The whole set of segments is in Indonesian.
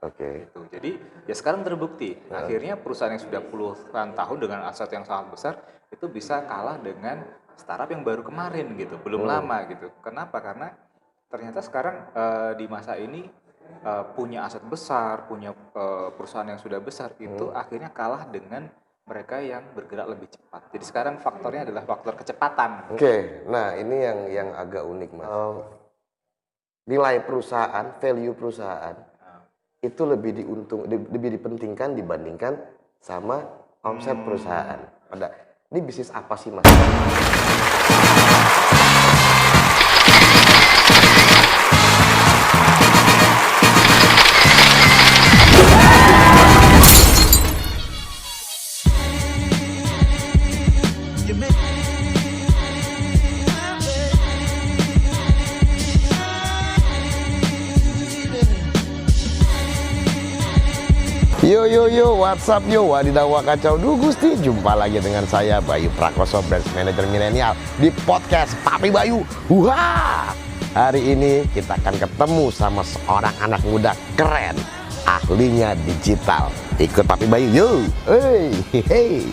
Oke. Gitu. Jadi ya sekarang terbukti akhirnya perusahaan yang sudah puluhan tahun dengan aset yang sangat besar itu bisa kalah dengan startup yang baru kemarin gitu, belum lama gitu. Kenapa? Karena ternyata sekarang di masa ini punya aset besar, punya perusahaan yang sudah besar itu akhirnya kalah dengan mereka yang bergerak lebih cepat. Jadi sekarang faktornya adalah faktor kecepatan. Oke, nah ini yang agak unik Mas. Nilai perusahaan, value perusahaan itu lebih dipentingkan dibandingkan sama omset perusahaan. Ini bisnis apa sih Mas? Yo, what's up yo, wadidaw kacau du Gusti. Jumpa lagi dengan saya Bayu Prakoso, Branch Manager Milenial di podcast Papi Bayu. Wah, hari ini kita akan ketemu sama seorang anak muda keren, ahlinya digital. Ikut Papi Bayu yo. Hey.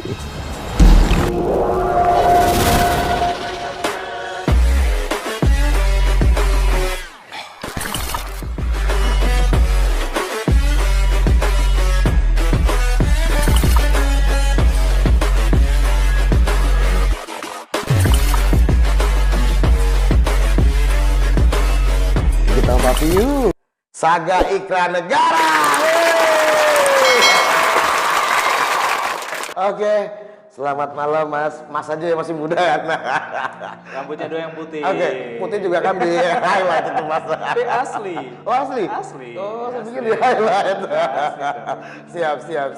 Saga Iklan Negara. Oke, selamat malam Mas. Mas aja ya masih muda kan? Rambutnya doang yang putih. Oke, putih juga kan di highlight itu Mas. Tapi asli. Oh asli? Asli. Oh, saya pikir di highlight.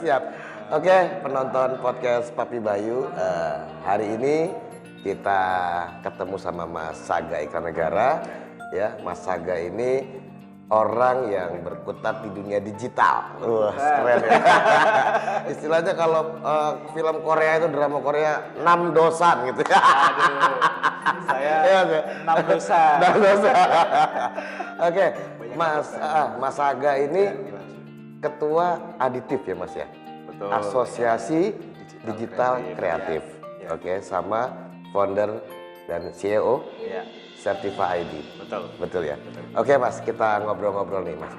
Siap. Oke, penonton podcast Papi Bayu, hari ini kita ketemu sama Mas Saga Iklan Negara. Ya, Mas Saga ini orang yang berkutat di dunia digital. Wah, keren ya. Istilahnya kalau film Korea itu, drama Korea, 6 dosan gitu ya. Aduh, saya 6 dosa. 6 dosa. Oke, Mas Saga ini ketua aditif ya Mas ya? Betul. Asosiasi Digital Kreatif. Ya. Oke, sama founder dan CEO. Ya. Certify ID. Betul ya. Betul. Oke Mas, kita ngobrol-ngobrol nih Mas.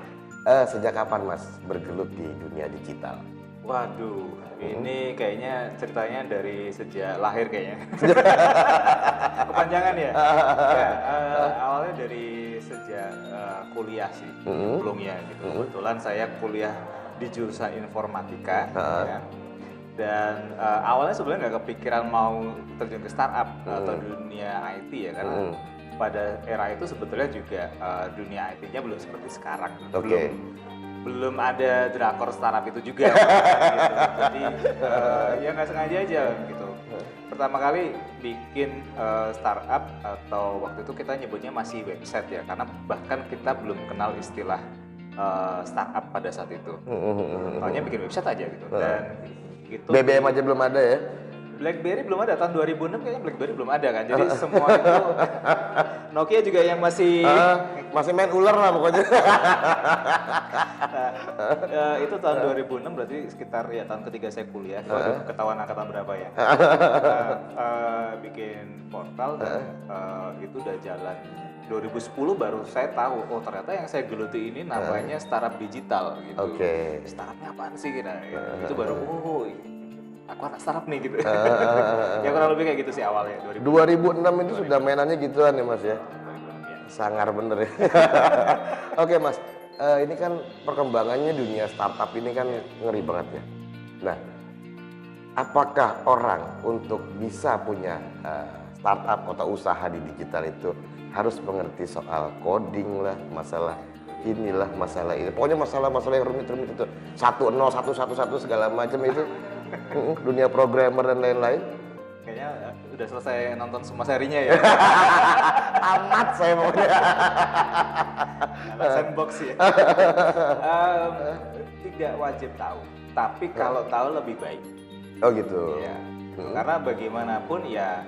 Sejak kapan Mas bergelut di dunia digital? Waduh, ini kayaknya ceritanya dari sejak lahir kayaknya. Kepanjangan ya? Awalnya dari sejak kuliah sih, belum ya gitu. Kebetulan saya kuliah di jurusan informatika. Ya. Dan awalnya sebenarnya nggak kepikiran mau terjun ke startup atau dunia IT ya, karena pada era itu sebetulnya juga dunia IT-nya belum seperti sekarang. Belum ada drakor startup itu juga. Gitu. Jadi ya nggak sengaja aja gitu. Pertama kali bikin startup, atau waktu itu kita nyebutnya masih website ya, karena bahkan kita belum kenal istilah startup pada saat itu. Soalnya bikin website aja gitu. Dan gitu, BBM aja belum ada ya? BlackBerry belum ada, tahun 2006 kayaknya BlackBerry belum ada kan. Jadi semua itu Nokia juga yang masih main ular lah pokoknya. Itu tahun 2006, berarti sekitar ya tahun ketiga saya kuliah. Ketahuan angkatan berapa ya. Bikin portal dan itu udah jalan 2010 baru saya tahu, oh ternyata yang saya geluti ini namanya startup digital gitu. Startupnya apaan sih? Nah, itu baru aku anak startup nih gitu. Ya kurang lebih kayak gitu sih awalnya. 2006 itu sudah mainannya gituan ya Mas ya? Sangar bener ya. Oke Mas, ini kan perkembangannya dunia startup ini kan ngeri banget ya. Nah, apakah orang untuk bisa punya startup atau usaha di digital itu harus mengerti soal coding lah, masalah inilah, masalah ini. Pokoknya masalah-masalah yang rumit-rumit itu. 10, 111 segala macam itu. Dunia programmer dan lain-lain. Kayaknya udah selesai nonton semua serinya ya. Amat saya maunya. Sandbox ya. Tidak wajib tahu, tapi kalau tahu lebih baik. Oh gitu. Ya. Karena bagaimanapun ya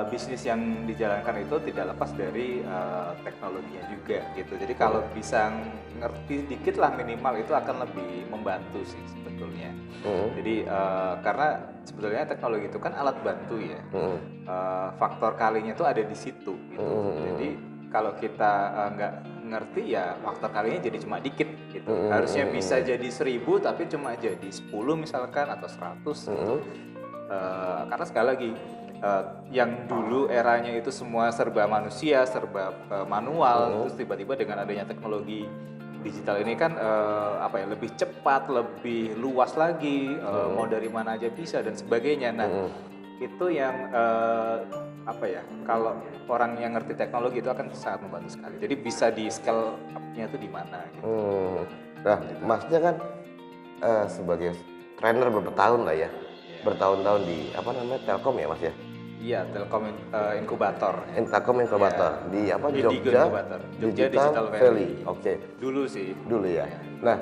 bisnis yang dijalankan itu tidak lepas dari teknologinya juga gitu. Jadi kalau bisa ngerti dikit lah minimal itu akan lebih membantu sih sebetulnya. Jadi karena sebetulnya teknologi itu kan alat bantu ya. Faktor kalinya itu ada di situ gitu. Jadi kalau kita nggak ngerti ya faktor kalinya jadi cuma dikit gitu. Harusnya bisa jadi 1000 tapi cuma jadi 10 misalkan atau 100 gitu. Karena sekali lagi yang dulu eranya itu semua serba manusia, serba manual, terus tiba-tiba dengan adanya teknologi digital ini kan lebih cepat, lebih luas lagi, mau dari mana aja bisa dan sebagainya. Nah, itu yang kalau orang yang ngerti teknologi itu akan sangat membantu sekali. Jadi bisa di scale up-nya itu di mana gitu. Nah, Masnya kan sebagai trainer berapa tahun lah ya? Bertahun-tahun di Telkom ya Mas ya? Iya, Telkom Inkubator. Telkom Inkubator di Jogja Digital Valley. Oke. Dulu sih. Dulu ya. Nah,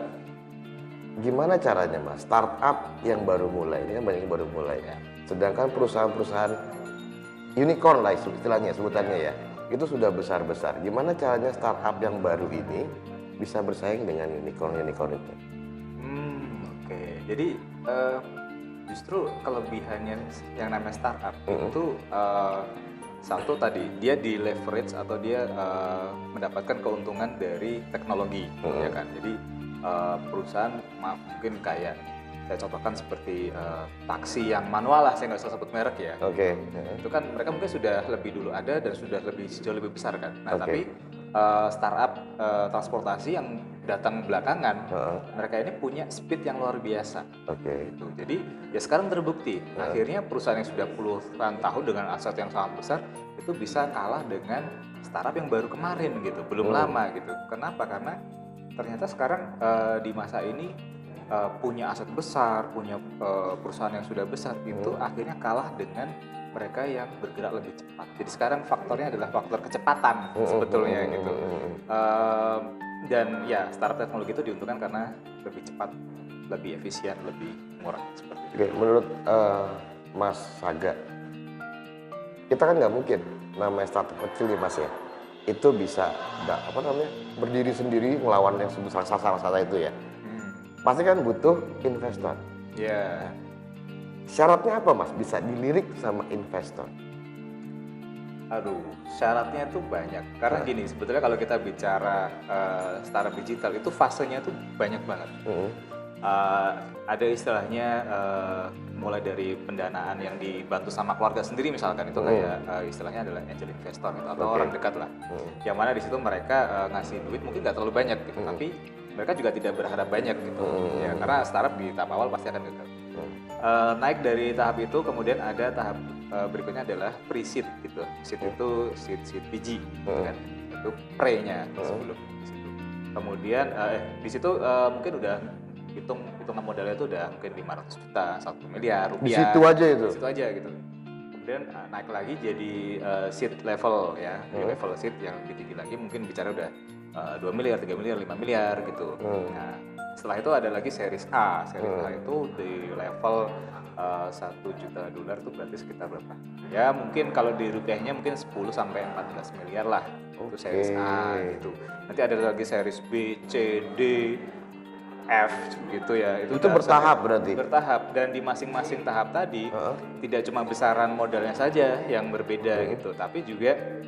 gimana caranya Mas? Startup yang baru mulai, ini kan banyak yang baru mulai ya. Sedangkan perusahaan-perusahaan unicorn lah istilahnya, sebutannya ya, itu sudah besar-besar. Gimana caranya startup yang baru ini bisa bersaing dengan unicorn itu? Oke. Jadi justru kelebihannya yang namanya startup itu satu tadi dia di leverage atau dia mendapatkan keuntungan dari teknologi, ya kan. Jadi perusahaan mungkin kayak saya contohkan seperti taksi yang manual lah, saya nggak usah sebut merek ya. Oke. Itu kan mereka mungkin sudah lebih dulu ada dan sudah jauh lebih besar kan. Nah tapi startup transportasi yang datang belakangan, mereka ini punya speed yang luar biasa. Gitu. Jadi ya sekarang terbukti, akhirnya perusahaan yang sudah puluhan tahun dengan aset yang sangat besar itu bisa kalah dengan startup yang baru kemarin gitu, belum lama gitu. Kenapa? Karena ternyata sekarang di masa ini punya aset besar, punya perusahaan yang sudah besar itu akhirnya kalah dengan mereka yang bergerak lebih cepat. Jadi sekarang faktornya adalah faktor kecepatan sebetulnya gitu. Dan ya startup teknologi itu diuntungkan karena lebih cepat, lebih efisien, lebih murah seperti itu. Oke, menurut Mas Saga, kita kan nggak mungkin namanya startup kecil nih Mas ya, itu bisa berdiri sendiri melawan yang sebesar raksasa itu ya. Pasti kan butuh investor. Iya. Syaratnya apa Mas bisa dilirik sama investor? Aduh, syaratnya tuh banyak. Karena gini, sebetulnya kalau kita bicara startup digital itu fasenya tuh banyak banget. Ada istilahnya mulai dari pendanaan yang dibantu sama keluarga sendiri misalkan itu kayak istilahnya adalah angel investor gitu, atau orang dekat lah. Yang mana di situ mereka ngasih duit mungkin nggak terlalu banyak gitu, tapi mereka juga tidak berharap banyak gitu. Ya, karena startup di tahap awal pasti akan gagal. Naik dari tahap itu kemudian ada tahap berikutnya adalah pre-seed gitu. Seed itu seed biji gitu kan. Itu pre-nya sebelum di situ. Kemudian di situ mungkin udah hitungan modalnya itu udah mungkin 500 juta, 1 miliar rupiah. Di situ aja itu. Di situ aja gitu. Kemudian naik lagi jadi seed level ya. Di level seed yang lebih tinggi lagi mungkin bicara udah 2 miliar, 3 miliar, 5 miliar gitu. Nah, setelah itu ada lagi series A. Series A itu di level 1 juta dolar itu berarti sekitar berapa? Ya mungkin kalau di rupiahnya mungkin 10 sampai 14 miliar lah. Itu series A gitu. Nanti ada lagi series B, C, D, F gitu ya. Itu bertahap berarti? Bertahap, dan di masing-masing tahap tadi tidak cuma besaran modalnya saja yang berbeda gitu, tapi juga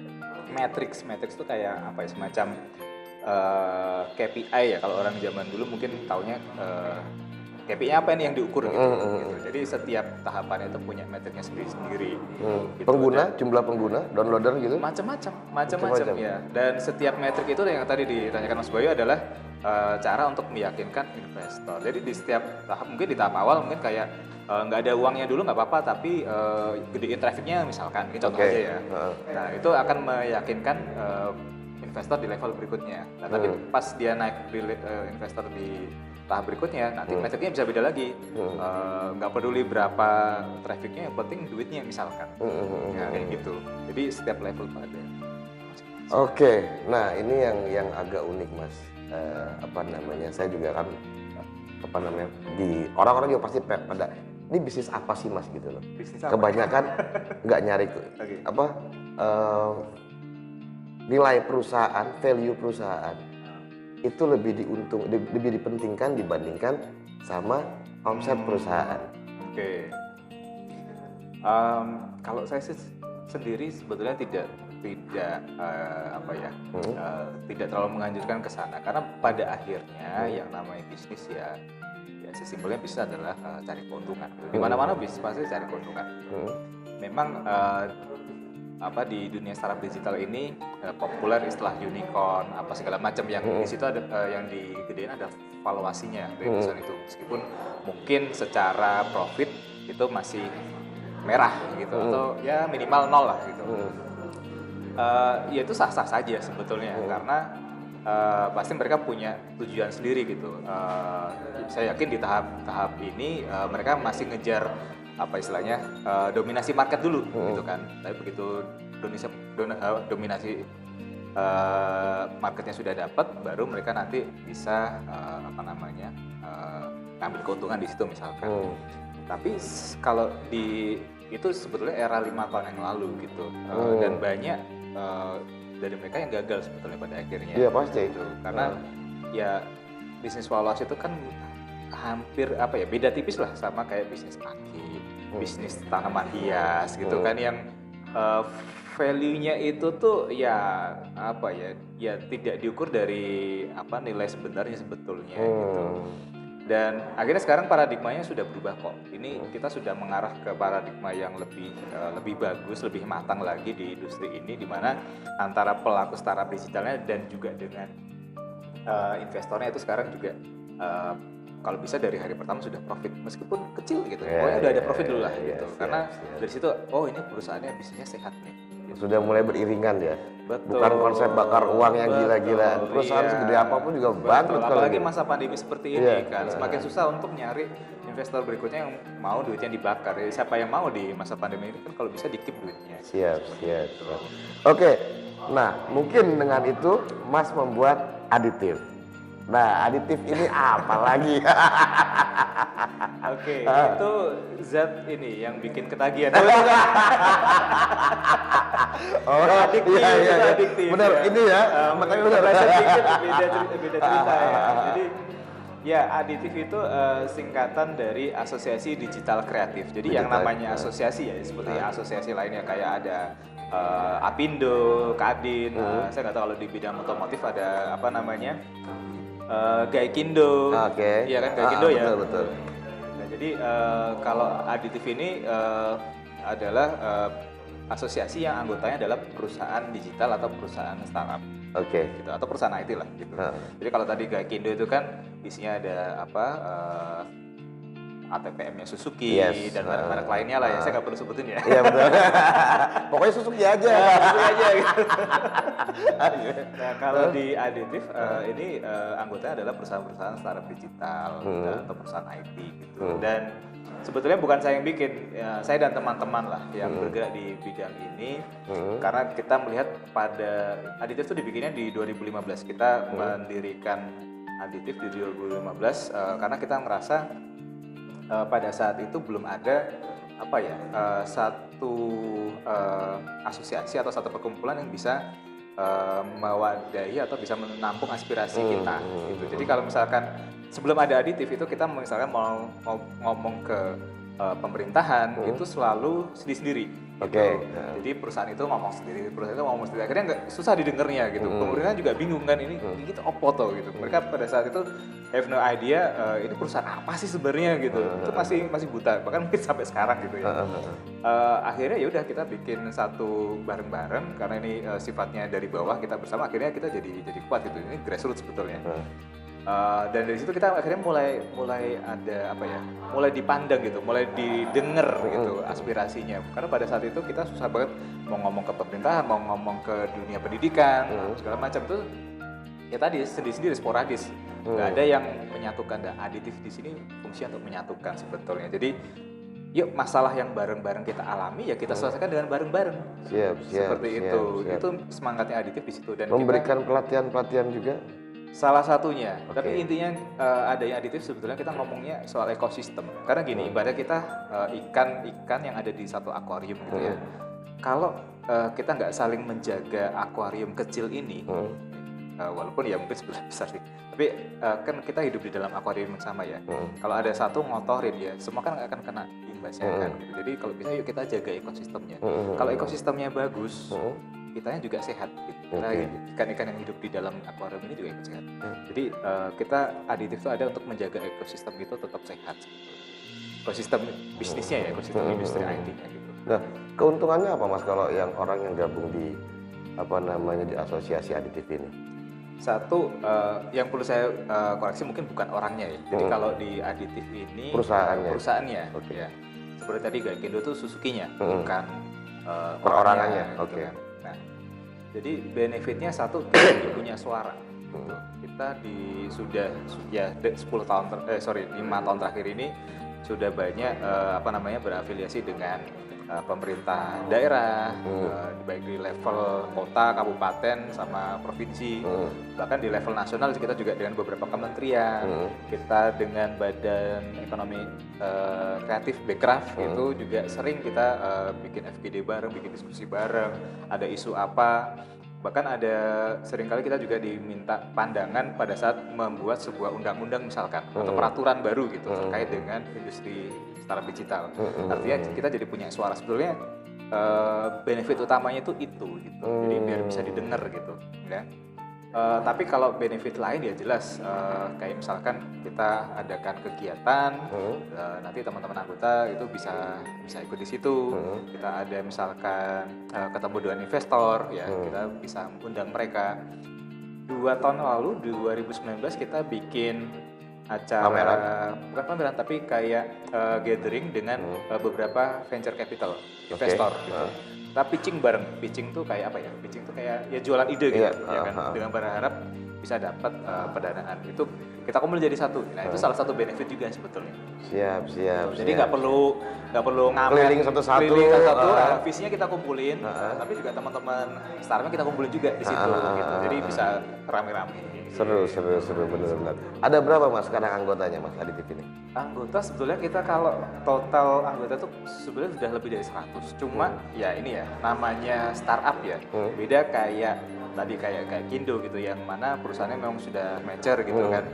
matrix itu kayak apa ya, semacam KPI ya, kalau orang zaman dulu mungkin taunya KPI apa ini yang diukur gitu. Jadi setiap tahapannya itu punya metriknya sendiri-sendiri. Gitu. Pengguna, jumlah pengguna, downloader gitu? Macam-macam ya. Dan setiap metrik itu yang tadi ditanyakan Mas Bayu adalah cara untuk meyakinkan investor. Jadi di setiap tahap, mungkin di tahap awal mungkin kayak nggak ada uangnya dulu nggak apa-apa, tapi gedein trafficnya misalkan, ini contoh aja ya. Nah itu akan meyakinkan investor di level berikutnya. Nah, tapi pas dia naik di investor di tahap berikutnya, nanti metriknya bisa beda lagi. Nggak peduli berapa trafficnya, yang penting duitnya misalkan. Ya, kayak gitu. Jadi setiap level ada. Oke, nah ini yang agak unik Mas. Saya juga kan di orang-orang juga pasti pada ini bisnis apa sih Mas gitu loh. Bisnis apa? Kebanyakan nggak nyari Oke. apa nilai perusahaan, value perusahaan itu lebih lebih dipentingkan dibandingkan sama omset perusahaan. Oke. Kalau saya sendiri sebetulnya tidak apa ya, tidak terlalu menganjurkan ke sana karena pada akhirnya yang namanya bisnis ya sesimpelnya bisnis adalah cari keuntungan. Di mana-mana bisnis pasti cari keuntungan. Memang apa di dunia startup digital ini populer istilah unicorn apa segala macam yang di situ ada yang digedein ada valuasinya dari perusahaan itu, meskipun mungkin secara profit itu masih merah gitu atau ya minimal nol lah gitu. Ya itu sah-sah saja sebetulnya karena pasti mereka punya tujuan sendiri gitu. Saya yakin di tahap ini mereka masih ngejar apa istilahnya dominasi market dulu gitu kan. Tapi begitu dominasi marketnya sudah dapat, baru mereka nanti bisa apa namanya ngambil keuntungan di situ misalkan. Tapi kalau itu sebetulnya era 5 tahun yang lalu gitu, dan banyak dari mereka yang gagal sebetulnya pada akhirnya. Iya pasti itu karena ya bisnis valuasi itu kan hampir apa ya beda tipis lah sama kayak bisnis akik, bisnis tanaman hias gitu kan yang value-nya itu tuh ya apa ya tidak diukur dari apa nilai sebenarnya sebetulnya gitu. Dan akhirnya sekarang paradigmanya sudah berubah kok. Ini kita sudah mengarah ke paradigma yang lebih bagus, lebih matang lagi di industri ini, di mana antara pelaku startup digitalnya dan juga dengan investornya itu sekarang juga kalau bisa dari hari pertama sudah profit meskipun kecil gitu. Pokoknya udah ada profit dulu lah gitu. Karena dari situ oh ini perusahaannya bisnisnya sehat nih. Sudah mulai beriringan ya. Betul. Bukan konsep bakar uang yang gila-gilaan. Perusahaan segede apapun juga bangkrut. Apalagi masa pandemi seperti ini kan, semakin susah untuk nyari investor berikutnya yang mau duitnya dibakar. Jadi siapa yang mau di masa pandemi ini kan kalau bisa dikip duitnya. Siap. Oke, nah mungkin dengan itu Mas membuat aditif. Nah aditif ini apa lagi? Oke, itu zat ini yang bikin ketagihan. Adiktif. Benar, ya. ini ya. Makanya benar. Beda cerita ya. Jadi ya aditif itu singkatan dari Asosiasi Digital Kreatif. Jadi yang namanya asosiasi ya seperti asosiasi lainnya kayak ada Apindo, Kadin. Saya nggak tahu kalau di bidang otomotif ada apa namanya Gaikindo. Iya kan Gaikindo ya. Betul. Nah, jadi kalau aditif ini adalah asosiasi yang anggotanya adalah perusahaan digital atau perusahaan startup, gitu, atau perusahaan IT lah gitu. Jadi kalau tadi Gaikindo itu kan isinya ada apa ATPM-nya Suzuki dan merek-merek lainnya lah ya, saya nggak perlu sebutin ya. Iya betul. Pokoknya Suzuki aja. Gitu. Nah kalau di aditif ini anggotanya adalah perusahaan-perusahaan startup digital atau perusahaan IT gitu. Dan sebetulnya bukan saya yang bikin, saya dan teman-teman lah yang bergerak di bidang ini. Karena kita melihat pada aditif itu dibikinnya di 2015, kita mendirikan aditif di 2015 karena kita merasa pada saat itu belum ada apa ya satu asosiasi atau satu perkumpulan yang bisa mewadahi atau bisa menampung aspirasi kita gitu. Jadi kalau misalkan sebelum ada aditif itu kita misalkan mau ngomong ke pemerintahan itu selalu sendiri-sendiri. Jadi perusahaan itu ngomong sendiri, akhirnya nggak susah didengarnya gitu. Pemerintahan juga bingung kan ini kita opo toh gitu. Mereka pada saat itu have no idea ini perusahaan apa sih sebenarnya gitu. Itu masih buta, bahkan mungkin sampai sekarang gitu ya. Akhirnya ya udah kita bikin satu bareng-bareng karena ini sifatnya dari bawah kita bersama, akhirnya kita jadi kuat gitu. Ini grassroots sebetulnya. Dan dari situ kita akhirnya mulai ada apa ya, mulai dipandang gitu, mulai didengar gitu aspirasinya. Karena pada saat itu kita susah banget mau ngomong ke pemerintahan, mau ngomong ke dunia pendidikan, segala macam itu ya tadi sendiri-sendiri sporadis. Nggak ada yang menyatukan. Dan aditif di sini fungsinya untuk menyatukan sebetulnya. Jadi yuk masalah yang bareng-bareng kita alami ya kita selesaikan dengan bareng-bareng. Siap. Seperti itu. Itu semangatnya aditif di situ. Dan memberikan pelatihan-pelatihan juga. Salah satunya, Oke. tapi intinya adanya aditif sebetulnya kita ngomongnya soal ekosistem. Karena gini, ibaratnya kita ikan-ikan yang ada di satu akuarium gitu ya. Kalau kita nggak saling menjaga akuarium kecil ini, walaupun ya mungkin sebelah besar sih, tapi kan kita hidup di dalam akuarium yang sama ya. Kalau ada satu ngotorin ya, semua kan akan kena imbasnya kan. Gitu. Jadi kalau bisa yuk kita jaga ekosistemnya. Kalau ekosistemnya bagus, kitanya juga sehat. Gitu. Kita ikan-ikan yang hidup di dalam akuarium ini juga ikut sehat. Jadi kita aditif itu ada untuk menjaga ekosistem itu tetap sehat. Ekosistem bisnisnya ya, ekosistem industri IT-nya gitu. Nah, keuntungannya apa Mas kalau yang orang yang gabung di di asosiasi aditif ini? Satu, yang perlu saya koreksi mungkin bukan orangnya ya. Jadi kalau di aditif ini perusahaannya. Ya. Seperti tadi Gaikindo itu Suzuki-nya, bukan perorangannya. Gitu Oke. kan. Nah, jadi benefitnya satu, kita punya suara. Gitu. Kita sudah 5 tahun terakhir ini sudah banyak berafiliasi dengan pemerintah daerah, baik di level kota, kabupaten, sama provinsi. Bahkan di level nasional kita juga dengan beberapa kementerian. Kita dengan Badan Ekonomi Kreatif Bekraf itu juga sering kita bikin FGD bareng, bikin diskusi bareng. Ada isu apa? Bahkan seringkali kita juga diminta pandangan pada saat membuat sebuah undang-undang misalkan atau peraturan baru gitu terkait dengan industri startup digital. Artinya kita jadi punya suara. Sebetulnya benefit utamanya itu gitu. Jadi biar bisa didengar gitu ya. Tapi kalau benefit lain ya jelas kayak misalkan kita adakan kegiatan, nanti teman-teman anggota itu bisa ikut di situ. Kita ada misalkan ketemu dengan investor, ya kita bisa undang mereka. 2 tahun lalu 2019 kita bikin acara bukan pameran tapi kayak gathering dengan beberapa venture capital investor gitu. Kita pitching bareng. Pitching tuh kayak apa ya? Pitching tuh kayak ya jualan ide gitu, ya kan? Dengan berharap bisa dapat pendanaan. Itu kita kumpul jadi satu. Nah, itu salah satu benefit juga sebetulnya. Siap. Jadi nggak perlu ngamen keliling satu-satu. Visinya kita kumpulin, tapi juga teman-teman startupnya kita kumpulin juga di situ gitu. Jadi bisa rame-rame. Seru benar-benar. Ada berapa Mas sekarang anggotanya Mas aditif ini? Anggota sebetulnya kita kalau total anggota tuh sebenarnya sudah lebih dari 100. Cuma ya ini ya namanya startup ya. Beda kayak tadi kayak Kindo gitu yang mana perusahaannya memang sudah mature gitu kan.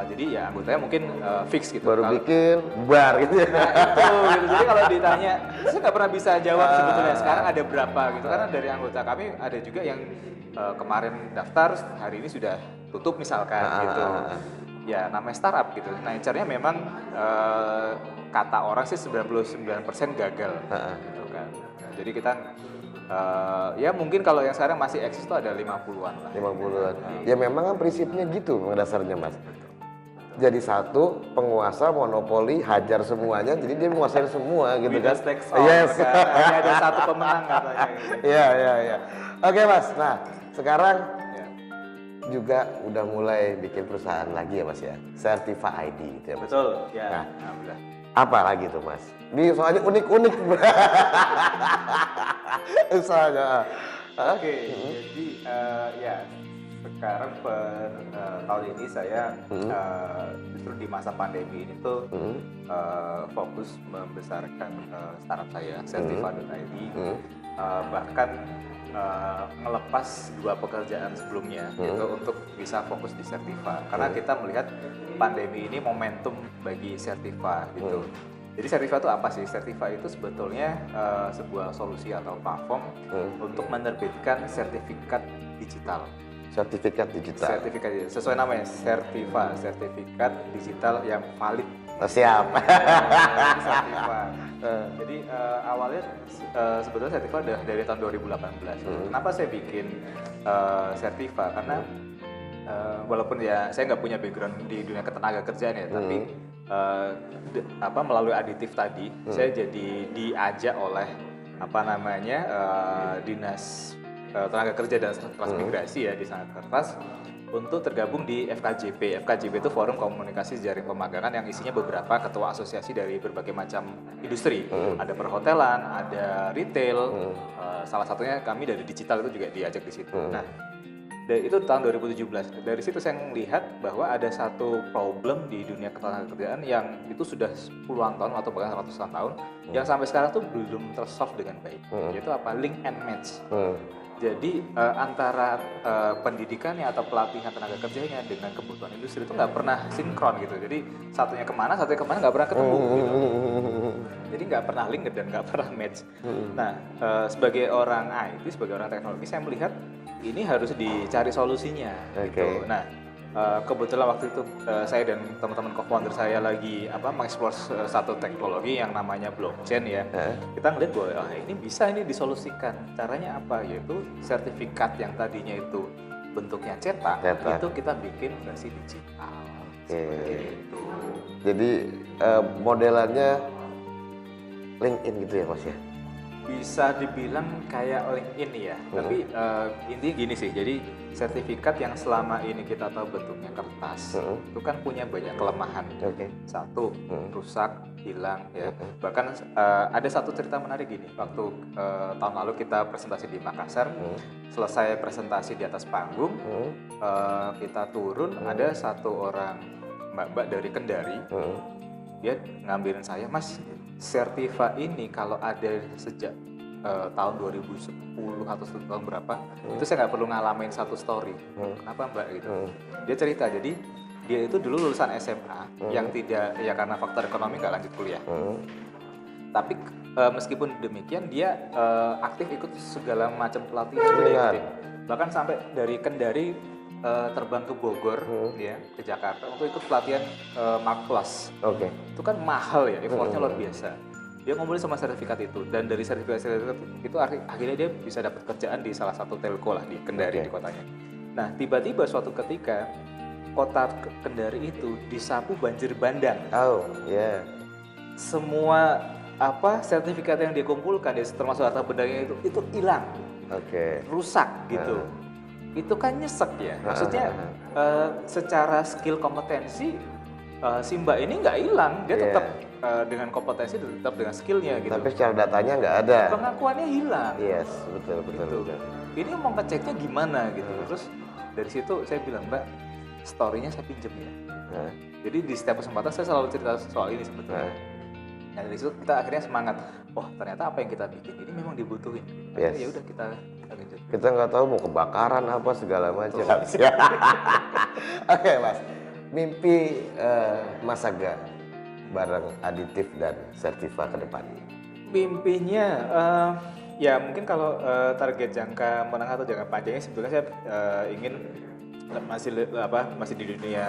Jadi ya anggotanya mungkin fix gitu. Baru bikin bar gitu ya. Nah itu gitu. Jadi kalau ditanya, saya nggak pernah bisa jawab sebetulnya sekarang ada berapa gitu. Karena dari anggota kami ada juga yang kemarin daftar, hari ini sudah tutup misalkan gitu. Ya namanya startup gitu. Nature-nya memang kata orang sih 99% gagal gitu kan. Nah, jadi kita ya mungkin kalau yang sekarang masih eksis itu ada 50-an lah. 50-an. Ya memang kan prinsipnya gitu dasarnya Mas. Jadi satu penguasa monopoli hajar semuanya, jadi dia menguasai semua gitu kan. Yes. Hanya ada satu pemenang katanya. Iya. Oke Mas. Nah sekarang juga udah mulai bikin perusahaan lagi ya Mas ya, Certifa ID gitu ya Mas. Betul. Ya. Nah, alhamdulillah. apa lagi tuh Mas? Ini soalnya unik-unik. Usahanya. Oke, jadi ya sekarang tahun ini saya justru di masa pandemi ini tuh fokus membesarkan startup saya Certifa.id, bahkan ngelepas 2 pekerjaan sebelumnya gitu untuk bisa fokus di Certifa karena kita melihat pandemi ini momentum bagi Certifa gitu. Jadi Certifa itu apa sih? Certifa itu sebetulnya sebuah solusi atau platform untuk menerbitkan sertifikat digital. Sertifikat digital. Sesuai namanya, Certifa, sertifikat digital yang valid. Siap. Certifa. Jadi awalnya sebetulnya Certifa udah dari tahun 2018. Kenapa saya bikin Certifa? Karena walaupun ya saya nggak punya background di dunia ketenaga kerjaan ya, tapi melalui aditif tadi saya jadi diajak oleh Dinas Tenaga Kerja dan Transmigrasi ya di sana Kertas untuk tergabung di FKJP. FKJP itu Forum Komunikasi Jaring Pemagangan yang isinya beberapa ketua asosiasi dari berbagai macam industri. Ada perhotelan, ada retail, salah satunya kami dari digital itu juga diajak di situ. Nah, Dan itu tahun 2017. Dari situ saya melihat bahwa ada satu problem di dunia ketenagakerjaan yang itu sudah puluhan tahun atau bahkan ratusan tahun yang sampai sekarang tuh belum tersolve dengan baik. Yaitu apa? Link and match. Jadi antara pendidikannya atau pelatihan tenaga kerjanya dengan kebutuhan industri itu nggak pernah sinkron gitu. Jadi satunya kemana nggak pernah ketemu gitu. Jadi nggak pernah link dan nggak pernah match. Nah, sebagai orang IT, sebagai orang teknologi, saya melihat ini harus dicari solusinya. Gitu. Nah, kebetulan waktu itu saya dan teman-teman co-founder saya lagi mengeksplor satu teknologi yang namanya blockchain ya. Kita ngeliat bahwa ini bisa ini disolusikan. Caranya apa? Yaitu sertifikat yang tadinya itu bentuknya cetak. Itu kita bikin versi digital. Itu. Jadi modelannya LinkedIn gitu ya Mas ya? Bisa dibilang kayak LinkedIn ya, tapi intinya gini sih, jadi sertifikat yang selama ini kita tahu bentuknya kertas, itu kan punya banyak kelemahan. Satu, rusak, hilang ya. Bahkan ada satu cerita menarik gini, waktu tahun lalu kita presentasi di Makassar, selesai presentasi di atas panggung, kita turun, ada satu orang mbak-mbak dari Kendari, dia ngambilin saya, Mas, Sertiva ini kalau ada sejak tahun 2010 atau tahun berapa, itu saya nggak perlu ngalamin satu story. Kenapa Mbak gitu? Dia cerita, jadi dia itu dulu lulusan SMA yang tidak, ya karena faktor ekonomi nggak lanjut kuliah. Tapi meskipun demikian dia aktif ikut segala macam pelatihan. Bahkan sampai dari Kendari terbang ke Bogor, ya, ke Jakarta untuk ikut pelatihan Marketplace. Itu kan mahal ya, effortnya luar biasa. Dia ngumpulin sama sertifikat itu, dan dari sertifikat itu akhirnya dia bisa dapat kerjaan di salah satu telco lah di Kendari di kotanya. Nah, tiba-tiba suatu ketika kota Kendari itu disapu banjir bandang. Semua sertifikat yang dia kumpulkan, termasuk harta bendanya itu hilang, rusak gitu. Itu kan nyesek ya, maksudnya secara skill kompetensi si mbak ini nggak hilang, dia tetap dengan kompetensi, tetap dengan skillnya gitu. Tapi secara datanya nggak ada. Pengakuannya hilang. Yes, betul. Ini mau ngeceknya gimana gitu. Terus dari situ saya bilang, Mbak, story-nya saya pinjem ya. Jadi di setiap kesempatan saya selalu cerita soal ini sebetulnya. Nah dari situ kita akhirnya semangat. Oh ternyata apa yang kita bikin ini memang dibutuhin. Ya udah kita lanjut. Kita nggak tahu mau kebakaran apa segala macam. Oke Mas, mimpi Mas Aga bareng Aditif dan Sertiva ke depan. Mimpinya ya mungkin kalau target jangka menengah atau jangka panjangnya sebetulnya saya ingin masih di dunia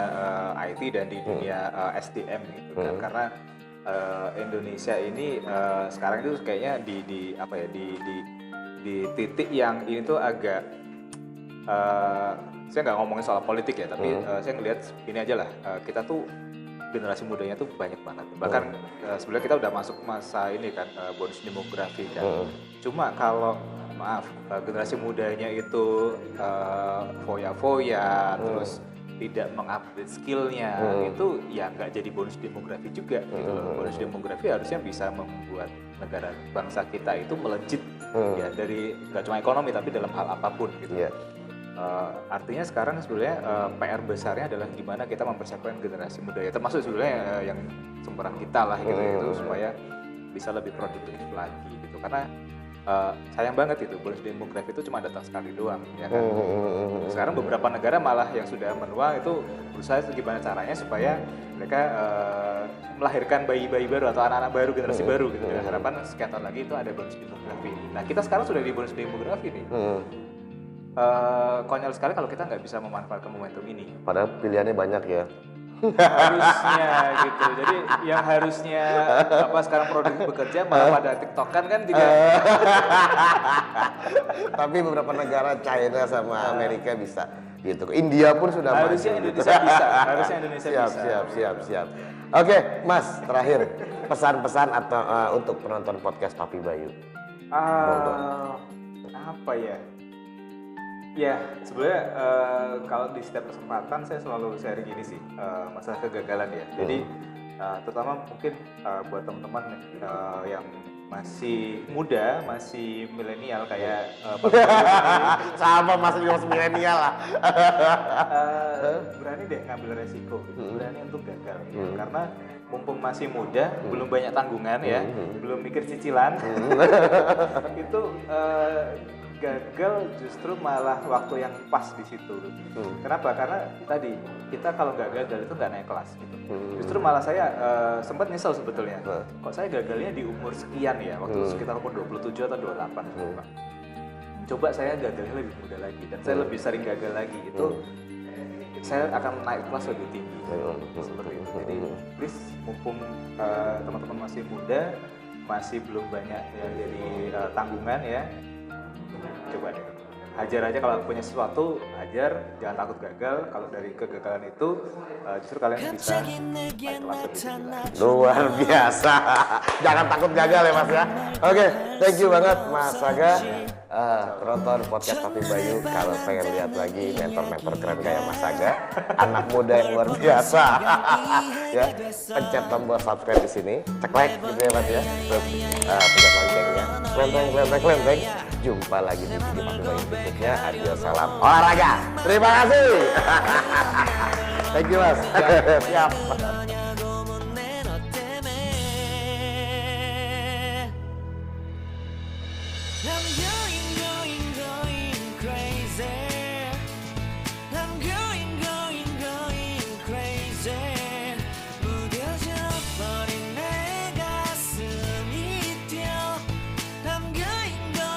IT dan di dunia SDM gitu kan, karena Indonesia ini sekarang itu kayaknya di titik yang ini tuh agak saya nggak ngomongin soal politik ya, tapi saya ngelihat ini aja lah, kita tuh generasi mudanya tuh banyak banget. Bahkan sebenarnya kita udah masuk masa ini kan, bonus demografi kan. Cuma kalau generasi mudanya itu foya-foya, terus tidak mengupdate skillnya, itu ya nggak jadi bonus demografi juga gitu loh. Bonus demografi harusnya bisa membuat negara bangsa kita itu melejit ya, dari nggak cuma ekonomi tapi dalam hal apapun gitu. Artinya sekarang sebenarnya PR besarnya adalah gimana kita mempersiapkan generasi muda ya, termasuk sebenarnya yang seumuran kita lah gitu, itu supaya bisa lebih produktif lagi gitu. Karena sayang banget itu bonus demografi itu cuma datang sekali doang ya kan. Sekarang beberapa negara malah yang sudah menua itu berusaha gimana caranya supaya mereka melahirkan bayi-bayi baru atau anak-anak baru, generasi baru gitu. Dengan harapan sekian tahun lagi itu ada bonus demografi. Nah kita sekarang sudah di bonus demografi nih. Konyol sekali kalau kita nggak bisa memanfaatkan momentum ini. Padahal pilihannya banyak ya. Harusnya gitu. Jadi yang harusnya sekarang produktif bekerja malah pada TikTokan kan juga. Tapi beberapa negara China sama Amerika bisa gitu. India pun sudah harusnya maju. Indonesia bisa. Harusnya Indonesia bisa. Siap. Oke, Mas, terakhir pesan-pesan atau untuk penonton podcast Papi Bayu. Apa ya? Ya, sebenarnya kalau di setiap kesempatan saya selalu sharing gini sih, masalah kegagalan ya. Jadi terutama mungkin buat teman-teman yang masih muda, masih milenial kayak Sama masih milenial lah. berani deh ngambil resiko, gitu. Berani untuk gagal. Karena mumpung masih muda, belum banyak tanggungan ya, belum mikir cicilan, itu gagal justru malah waktu yang pas di situ. Kenapa? Karena tadi kita kalau nggak gagal itu nggak naik kelas gitu. Justru malah saya sempat nyesel sebetulnya. Kok saya gagalnya di umur sekian ya, waktu sekitar umur 27 atau 28. Coba saya gagalnya lebih muda lagi dan saya lebih sering gagal lagi itu. Saya akan naik kelas lebih tinggi seperti itu. Jadi please mumpung teman-teman masih muda, masih belum banyak ya jadi tanggungan ya, coba deh hajar aja. Kalau punya sesuatu hajar, jangan takut gagal. Kalau dari kegagalan itu justru kalian bisa naik kelas lebih tinggi. Luar biasa. Jangan takut gagal ya Mas ya. Oke, thank you banget Mas Saga. Penonton podcast Papi Bayu, kalau pengen lihat lagi mentor-mentor keren kayak Mas Saga, anak muda yang luar biasa, ya pencet tombol subscribe di sini, cek like gitu ya Mas ya, terus pencet loncengnya, klenteng. Jumpa lagi di video Papi Bayu berikutnya. Adios, salam olahraga. Terima kasih. Thank you Mas. Siap.